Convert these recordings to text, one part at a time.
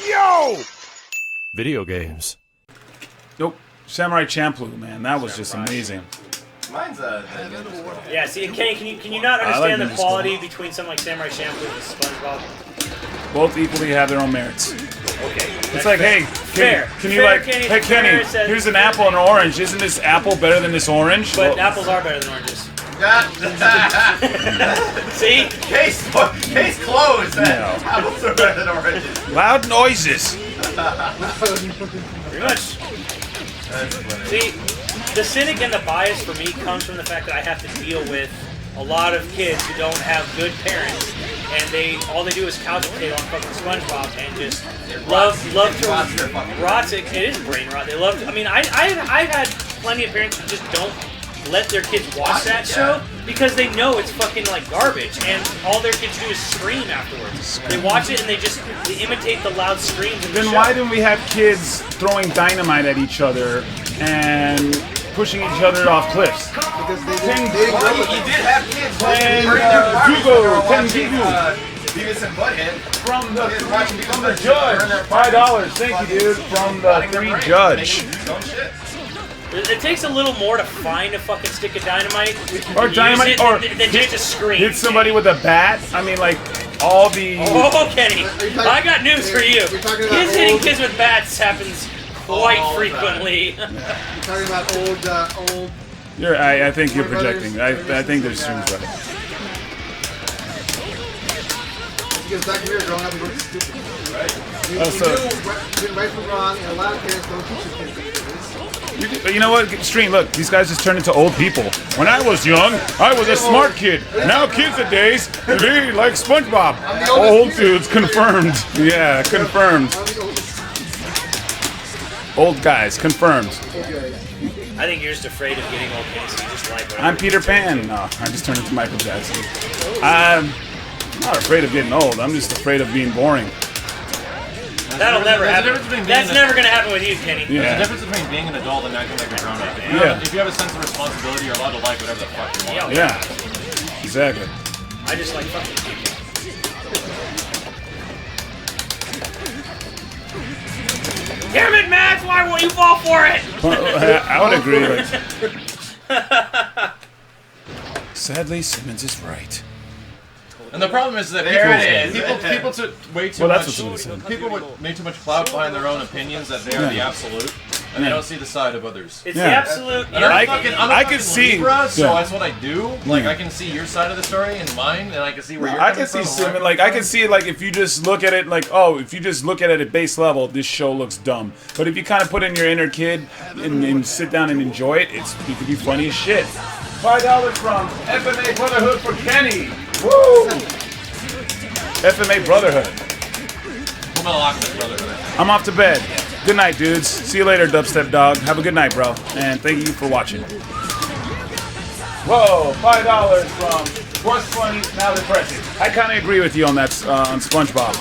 Yo! Video games. Nope. Samurai Champloo, man, that was just amazing. Mine's Yeah, see, Kenny, can you not understand the quality between something like Samurai Champloo and SpongeBob? Both equally have their own merits. Okay. It's like, hey, can you like, Kenny, hey Kenny, here's an apple and an orange. Isn't this apple better than this orange? But apples are better than oranges. See? Case closed. No. Apples are better than oranges. Loud noises. Pretty much. See, the cynic and the bias for me comes from the fact that I have to deal with a lot of kids who don't have good parents, and all they do is couch potato on fucking SpongeBob and just love to rot it. It is brain rot. They love. I mean, I've had plenty of parents who just don't let their kids watch that show because they know it's fucking like garbage, and all their kids do is scream afterwards. They watch it and they imitate the loud screams. Then why didn't we have kids throwing dynamite at each other and pushing each other off cliffs? Because they You did have kids And, Jugo, Beavis and Butthead From the judge. $5. Thank you, dude. From the three judge. It takes a little more to find a fucking stick of dynamite. Or dynamite, or than just a scream. hit somebody with a bat. I mean, like, all the... Oh, Kenny, I got news for you. Kids hitting kids with bats happens quite frequently. You're talking about old... I think you're projecting. I think there's streams right. Because back when we were growing up, we weren't stupid. Right? We knew right from wrong, and a lot of parents don't teach their kids this. You know what, Stream, look, these guys just turned into old people. When I was young, I was a smart kid. Now kids nowadays, they like SpongeBob. Old dudes, confirmed. Yeah, confirmed. Old guys, confirmed. I think you're just afraid of getting old, Kenny, so you just like whatever. I'm Peter Pan. No, I just turned into Michael Jackson. I'm not afraid of getting old. I'm just afraid of being boring. That'll never happen. That's never going to happen with you, Kenny. Yeah. There's a difference between being an adult and acting like a grown-up. If you have a sense of responsibility, you're allowed to like whatever the fuck you want. Yeah, exactly. I just like fucking people. Damn it, Max! Why won't you fall for it? I would agree. Like, sadly, Simmons is right. And the problem is that people took way too much. People would make too much clout behind their own opinions that they are the absolute, and they don't see the side of others. It's the absolute. And I can see. Libra, so that's what I do. Like I can see your side of the story and mine, and I can see where you're coming from. Simmons. Like I can see like if you just look at it like if you just look at it at base level, this show looks dumb. But if you kind of put in your inner kid and sit down and enjoy it, it could be funny as shit. $5 from FMA Brotherhood for Kenny. Woo! FMA Brotherhood. I'm off to bed. Good night, dudes. See you later, Dubstep Dog. Have a good night, bro. And thank you for watching. Whoa, $5 from What's Funny, Now Depressing. I kind of agree with you on that, on SpongeBob.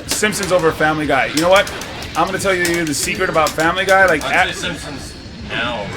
Simpsons over Family Guy. You know what? I'm going to tell you the secret about Family Guy. Like, Simpsons now,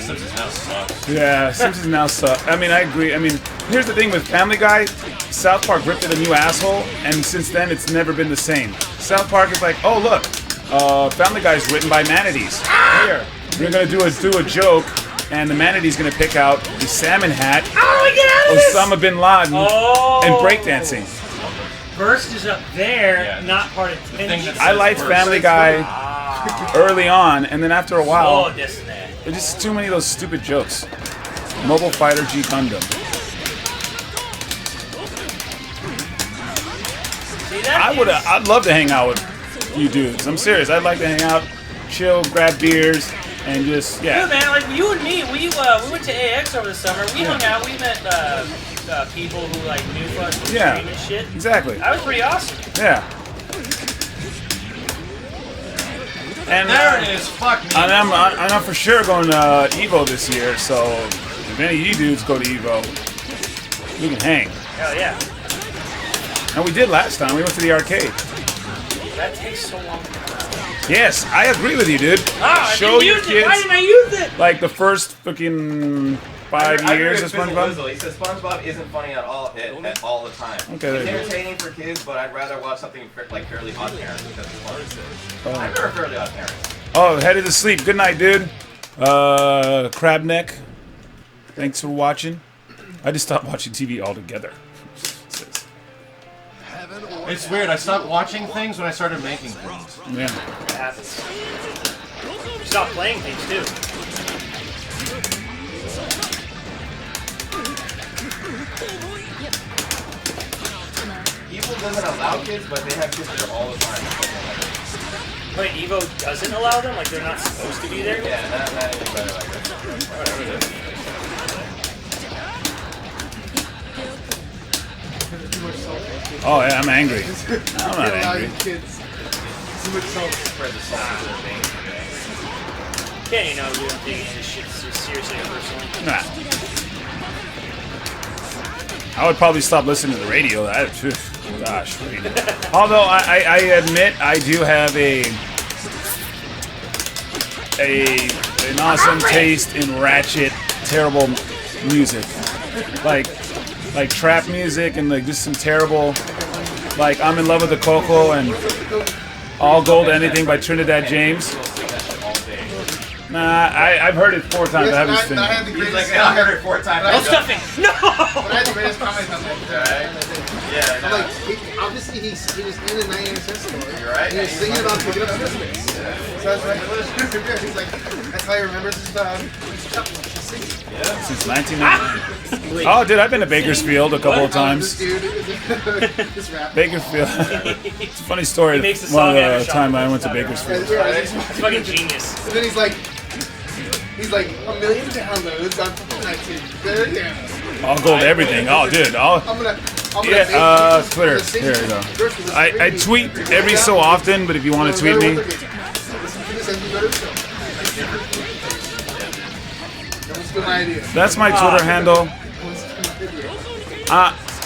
Simpsons now sucks. Yeah, Simpsons now suck. I mean, I agree. I mean, here's the thing with Family Guy. South Park ripped it a new asshole, and since then it's never been the same. South Park is like, oh look, Family Guy's written by manatees. Here, we're gonna do a joke, and the manatee's gonna pick out the salmon hat, Osama bin Laden, and breakdancing. Burst is up there, not part of the I liked Family Guy early on, and then after a while, there's just too many of those stupid jokes. Mobile Fighter G Gundam. I'd love to hang out with you dudes. I'm serious. I'd like to hang out, chill, grab beers, and just Dude, man, like you and me, we went to AX over the summer. We hung out. We met people who like knew us from stream and shit. Exactly. That was pretty awesome. Yeah. And there it is. Fuck me. And I'm for sure going to Evo this year. So if any of you dudes go to Evo, we can hang. Hell yeah. And we did last time. We went to the arcade. That takes so long. Yes, I agree with you, dude. I didn't use it. Why didn't I use it? Like the first fucking 5 I agree years with of Fizzle SpongeBob? Wizzle. He says SpongeBob isn't funny at all the time. Okay, there it's you go. entertaining for kids, but I'd rather watch something like Fairly Odd Parents because it's funny. I remember Fairly Odd Parents. Oh, headed to sleep. Good night, dude. Crabneck. Thanks for watching. I just stopped watching TV altogether. It's weird. I stopped watching things when I started making things. Yeah. It happens. You stop playing things too. Evil doesn't allow kids, but they have kids there all the time. Wait, Evo doesn't allow them? Like they're not supposed to be there? Yeah, not anybody like that. Whatever it is. Oh, yeah, I'm angry. I'm not Allow angry. your kids too much salt. Spread the salt to their veins. Can't you know we don't take this shit seriously or personally? Nah. I would probably stop listening to the radio. Gosh. Radio. Although I admit I do have an awesome taste in ratchet, terrible music, like trap music and like just some terrible, like I'm in love with the Coco and All Gold Anything by Trinidad James. Nah, I've heard it 4 times. I haven't seen I had it. the He's greatest like, I heard it 4 times. No stuffing! No! But I had the greatest comment on that. Yeah, I'm like, obviously he was in the 99 cent store. You're right. And he was singing about picking up Christmas. So I was like, he's like, that's how he remembers his singing. Yeah. Since 1999. Oh, dude, I've been to Bakersfield a couple of times. This dude, this rap. Bakersfield. It's a funny story. He makes the One song of and the the time I shop. went to Bakersfield. It's fucking genius. And then he's like, $1 million downloads on iTunes. Yeah. I'll go to everything. Oh, dude. I'm gonna Yeah, make Twitter. this Here we go. versus this I radio. tweet every so often, but if you want to tweet me, Listen to this and you go to the show. That was a good idea. that's my Twitter handle.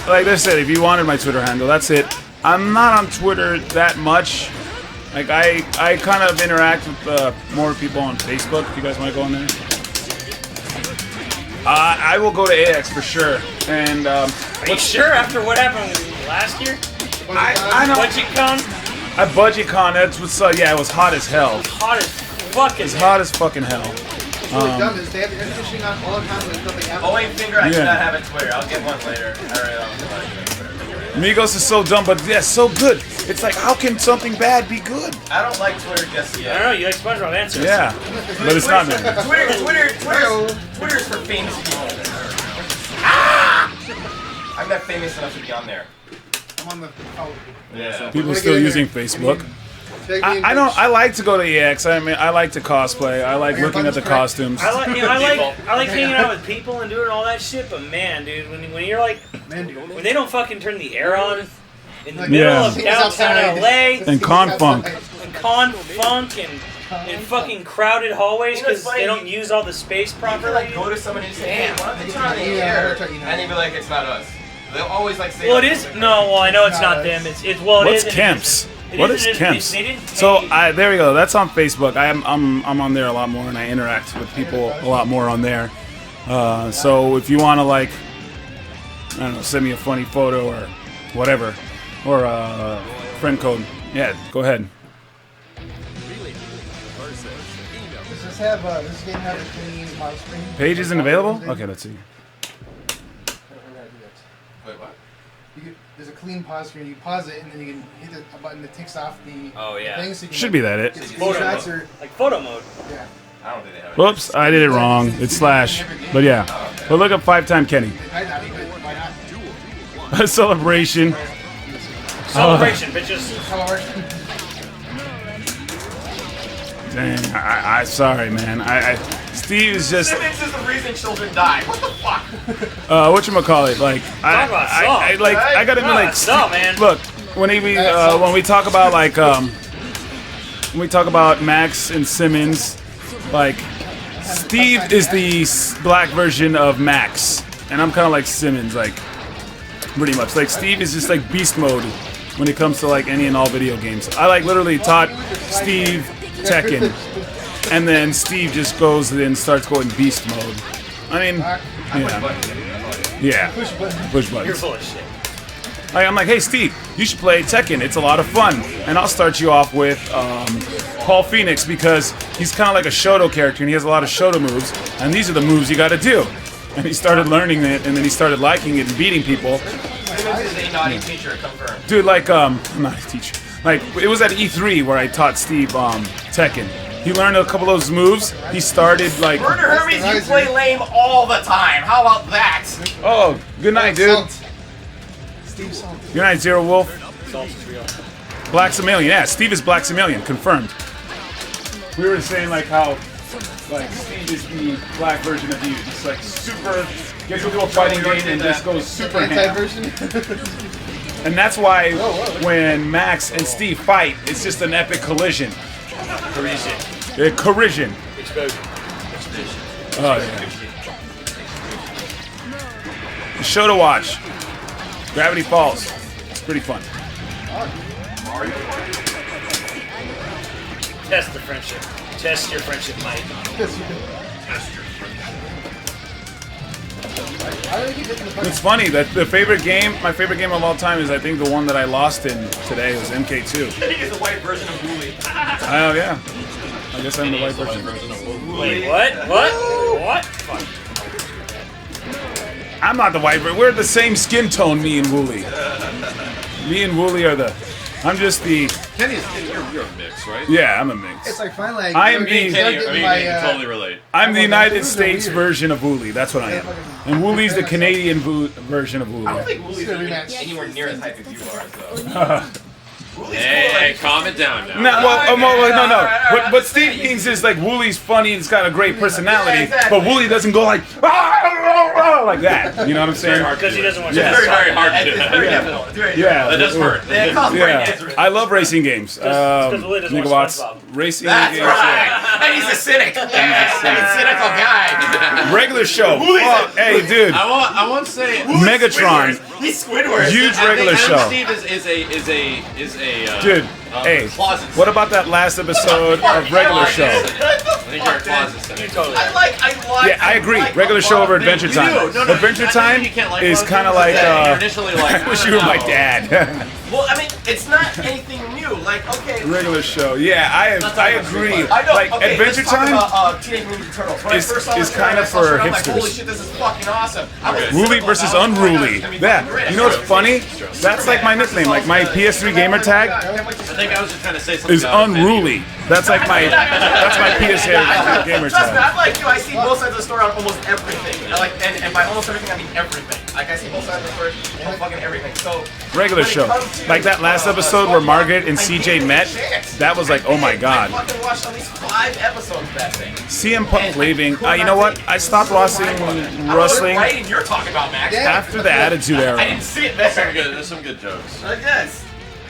Like I said, if you wanted my Twitter handle, that's it. I'm not on Twitter that much. Like I kind of interact with more people on Facebook. If you guys want to go on there, I will go to AX for sure. And Are you sure after what happened last year? I know BudgetCon? at BudgetCon, that's what's yeah, it was hot as hell. Hot as fucking. It's hot as fucking hell. What's really dumb is they have the air conditioning on all the time when there's nothing happening. Only finger I do Yeah. not have a Twitter. I'll get one later. I really don't have a Twitter. Migos is so dumb, but yeah, so good. It's like, how can something bad be good? I don't like Twitter just I yet. don't know, you like SpongeBob answers. Yeah, but it's not, man. Twitter's for famous people. Ah! I'm not famous enough to be on there. I'm on the. Oh. Yeah. People Wanna still get in using there? Facebook. Take me in, I don't. bitch. I like to go to EX. I mean, I like to cosplay. I like looking at the costumes. I like hanging out with people and doing all that shit, but man, dude, when you're like, Man, dude. when they don't fucking turn the air on in the Like, middle Yeah. of He's downtown outside. LA And Con-Funk. and con-funk and in fucking crowded hallways because they don't use all the space You properly. like go to someone and say, hey, why don't they turn on the Yeah, air? that's right, you know. And they'd be like, it's not us. They'll always like say. Well, it is. No, well, I know it's not them. It's well, it What's is. Kemps? It What is, is it is- Kemps? they didn't So pay- there we go. That's on Facebook. I'm on there a lot more, and I interact with people a lot more on there. So if you want to like, I don't know, send me a funny photo or whatever, or friend code. Yeah, go ahead. Does this game have a clean mouse screen? Page isn't available. Okay, let's see. Wait, what? There's a clean pause screen. You pause it, and then you can hit a button that takes off the Oh, yeah. thing. So you can Should be that it. get Photo screenshots mode. or Like photo mode. yeah. I don't think they have it. Whoops, I did it wrong. It's slash. But yeah. But look up 5-Time Kenny. Might not be, but why not? A celebration. Celebration, bitches. However, Dang, I sorry, man. Steve is just Simmons is the reason children die. What the fuck? whatchamacallit, like Talk about song. I gotta be like No, man. look when we talk about like when we talk about Max and Simmons, like Steve is the black version of Max, and I'm kind of like Simmons, like pretty much. Like Steve is just like beast mode when it comes to like any and all video games. I like literally taught Steve Tekken, and then Steve just goes and starts going beast mode. I mean, Yeah. Push buttons. You're full of shit. I'm like, hey Steve, you should play Tekken. It's a lot of fun, and I'll start you off with Paul Phoenix because he's kind of like a Shoto character, and he has a lot of Shoto moves, and these are the moves you got to do. And he started learning it, and then he started liking it and beating people. Simmons is a naughty teacher, confirmed. Dude, like, I'm not a teacher. Like, it was at E3 where I taught Steve Tekken. He learned a couple of those moves. He started, like... Murder Hermes, you play lame all the time. How about that? Oh, good night, dude. Steve Salt. Good night, Zero Wolf. Salt is real. Black Samelian. Yeah, Steve is Black Samelian. Confirmed. We were saying, like, how... Like, Steve is the black version of you. Just, like, super... Gets into a fighting game and just goes super ham. Anti-version? And that's why when Max and Steve fight, it's just an epic collision. Collision. Explosion. Oh, yeah. The show to watch. Gravity Falls. It's pretty fun. Test the friendship. Test your friendship, Mike. It's funny that my favorite game of all time is I think the one that I lost in today was MK2. I think it's the white version of Wooly. Oh yeah. I guess I'm the white version. Wait, what? Fuck. I'm not the white version. We're the same skin tone, me and Wooly. Me and Wooly are the... I'm just the... Kenny's, you're a mix, right? Yeah, I'm a mix. It's like finally I am the... Kenny, I can totally relate. I'm the United States version of Wooly. That's what I am. And Wooly's the Canadian version of Wooly. I don't think Wooly's anywhere near as hype as you are, though. Hey, calm it down now. No. What Steve means is like Wooly's funny and it's got a great personality, exactly. but Wooly doesn't go like like that. You know what I'm saying? Because he doesn't want to. Yeah. It's very hard to do It's that. very difficult. It's very Yeah, That does hurt. It costs brain yeah. cancer. I love racing games. Because Wooly doesn't watch Megawatts, SpongeBob. racing That's games. right. And he's a cynic. He's a cynical guy. Yeah. Regular show. Oh, hey, dude. I want to say Megatron. He's Squidward. Huge regular I think show. Steve is a Dude, hey, closet what about that last episode of regular show? I think you're a closet cynic. I like. Yeah, I agree. Regular show over Adventure Time. No, Adventure I Time think you can't like is closet kind of cynics, like, you're initially like, I wish you were my dad. Well, I mean, it's not anything new. Like, okay. Regular show. Yeah, I agree. I know. Like, okay, Adventure let's talk Time about Teenage Mutant Ninja Turtles. When I is first saw this kind of I saw for it, I'm like, hipsters. holy shit, this is fucking awesome. I was Wooly cynical versus about it. Unruly. I mean, Yeah. fucking great. You know what's funny? That's like my nickname. Like my PS3 gamer tag I think I was just trying to say something is Unruly. That's like my PS3 gamer Trust me, tag. I'm like you. I see both sides of the story on almost everything. And by almost everything, I mean everything. Like I see both sides of the story on fucking everything. So Regular when it show. comes to, Like that last episode where Margaret and CJ met. That was like, oh my I god. fucking watched at least 5 episodes of that thing. CM Punk leaving. You know what? I stopped watching wrestling Writing you're talking about, Max. after the Attitude I Era. didn't see it there. There's some good jokes. I guess.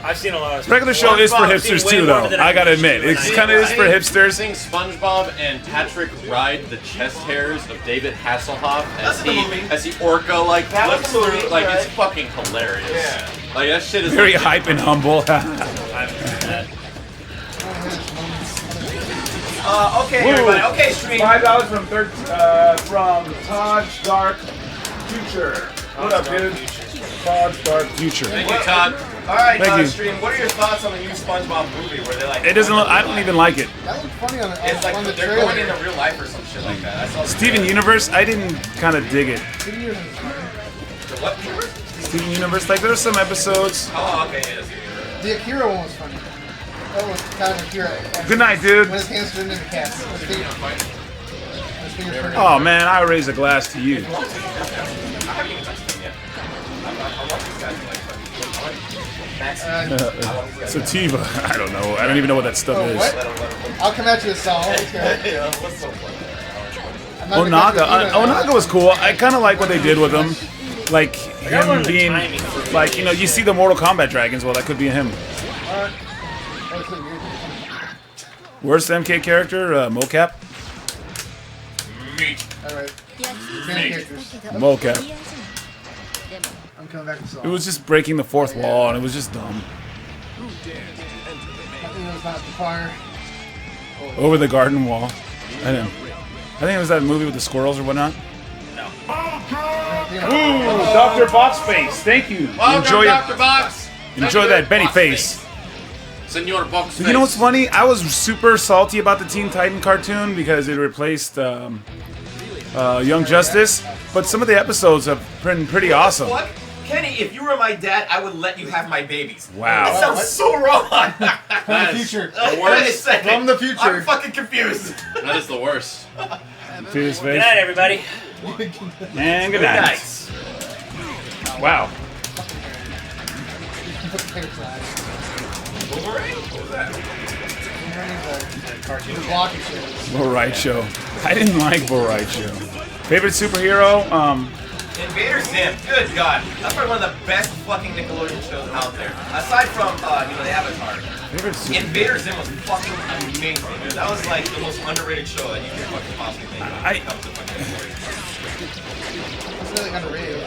I've seen a lot of Regular show is for I've seen hipsters way too, more though. than I gotta usually admit, when it I- kind of is for hipsters. Seeing SpongeBob and Patrick ride the chest hairs of David Hasselhoff That's in the movie. as he orca like That was flips the movie, through, like right. it's fucking hilarious. Yeah. Like that shit is Very like, hype and humble. Okay, everybody. Okay, stream. $5 from Todd Dark Future. What up, dude? Todd Dark Future. Thank you, Todd. All right, Thank you. stream. What are your thoughts on the new SpongeBob movie where they like? It doesn't look. I don't even like it. That looked funny on the It's like the they're trailer. going into real life or some shit like that. I saw the Steven trailer. Universe. I didn't kind of dig it. The what universe? Steven Universe. Like there were some episodes. Oh, okay, yeah. The Akira one was funny. That was kind of Akira. Good night, dude. When his hands turned into cats. His fingers turned into Oh man, I raise a glass to you. I haven't even touched them yet. I want these guys to like fucking. Max. Sativa. I don't know. I don't even know what that stuff Oh, is. what? I'll come at you with Saul. Yeah, what's so funny? I'm not gonna Onaga. come at you with Onaga was cool. I kind of like what they did with him. Like gotta learn him the being, timing for like video you know, you see the Mortal Kombat dragons. Well, that could be him. That was so weird. Worst MK character, Mocap. Alright. Main characters. Mocap. I'm coming back to Saul. It was just breaking the fourth wall, and it was just dumb. I think it was not the fire. Over the garden wall. I think it was that movie with the squirrels or whatnot. No. Ooh, Dr. Box Face. Thank you. Welcome, Dr. Box. Enjoy that Benny face. Senor Box Face. You know what's funny? I was super salty about the Teen Titan cartoon because it replaced Young Justice, but some of the episodes have been pretty awesome. What? Kenny, if you were my dad, I would let you have my babies. Wow. That sounds so wrong. From the future. From the future. I'm fucking confused. That is the worst. Good Good night, everybody. And good night. Nice. Wow. Bull Ride Show. I didn't like Bull Ride Show. Favorite superhero? Invader Zim. Good God. That's probably one of the best fucking Nickelodeon shows out there. Aside from, the Avatar. Favorite superhero? Invader Zim was fucking amazing, dude. That was like the most underrated show that you could fucking possibly think of. It's really underrated.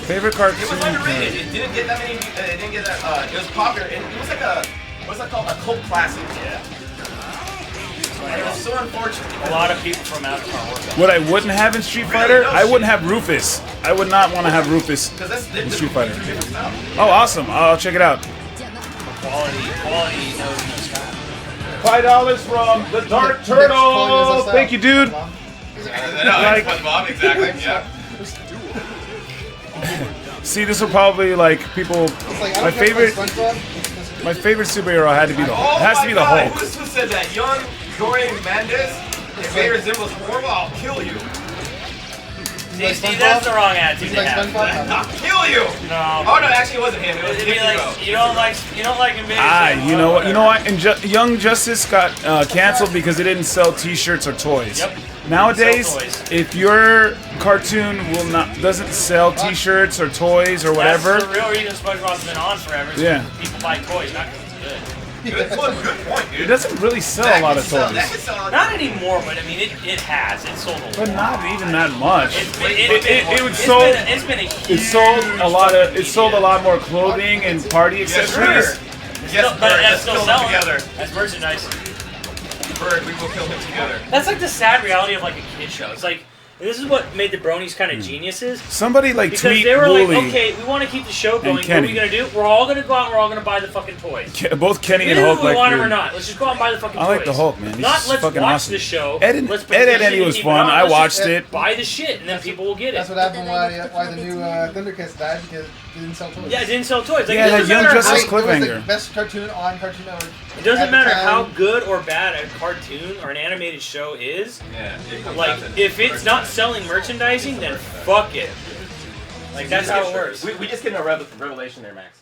Favorite cartoon? It was underrated. It didn't get that many. It didn't get that. It was popular. It was like a. What's that called? A cult classic. Yeah. It was so unfortunate. A lot of people from Avatar work on it. What I wouldn't have in Street Fighter? I wouldn't have Rufus. I would not want to have Rufus in Street Fighter. Oh, awesome. I'll check it out. Quality knows no style. $5 from the Dark Turtle. Thank you, dude. Like SpongeBob, exactly. Yeah. See, this will probably like people. My favorite superhero had to be the Hulk. Who said that? Young Dorian Mendes. Invader Zim was horrible. I'll kill you. See, that's the wrong attitude to have. I'll kill you. No. Oh no, actually, it wasn't him. It was It'd be like, you don't like Invader Zim. You know what? And Young Justice got canceled because it didn't sell T-shirts or toys. Yep. Nowadays, if your cartoon doesn't sell T-shirts or toys or whatever, that's the real reason SpongeBob's been on forever. Is yeah, people buy toys, not because it's good. Good point, dude. It doesn't really sell a lot of toys. Not anymore, but I mean, it has. It sold a lot. But not even that much. It's been a huge. It sold a lot more clothing and party accessories. Yes, but that's still selling. Together. That's merchandise. Bird, we will kill him together. That's like the sad reality of like a kid show. It's like, this is what made the Bronies kind of geniuses. Somebody like because tweet they were Bully. like, okay, we want to keep the show going. What are we gonna do? We're all gonna go out and we're all gonna buy the fucking toys. Both Kenny and Hulk we like want them or not. Let's just go out and buy the fucking toys. I like the Hulk, man. Not let's watch awesome. the show. Ed and Eddie was fun. I watched it. Buy the shit and then people will get it. That's what happened why the new Thundercats died, because it didn't sell toys. Yeah, it didn't sell toys. Like, yeah, that Young Justice cliffhanger. It was the best cartoon on Cartoon Network. It doesn't matter how good or bad a cartoon or an animated show is. Yeah, like, if it's not selling merchandising, then fuck it. Like, that's how it works. We just get a revelation there, Max.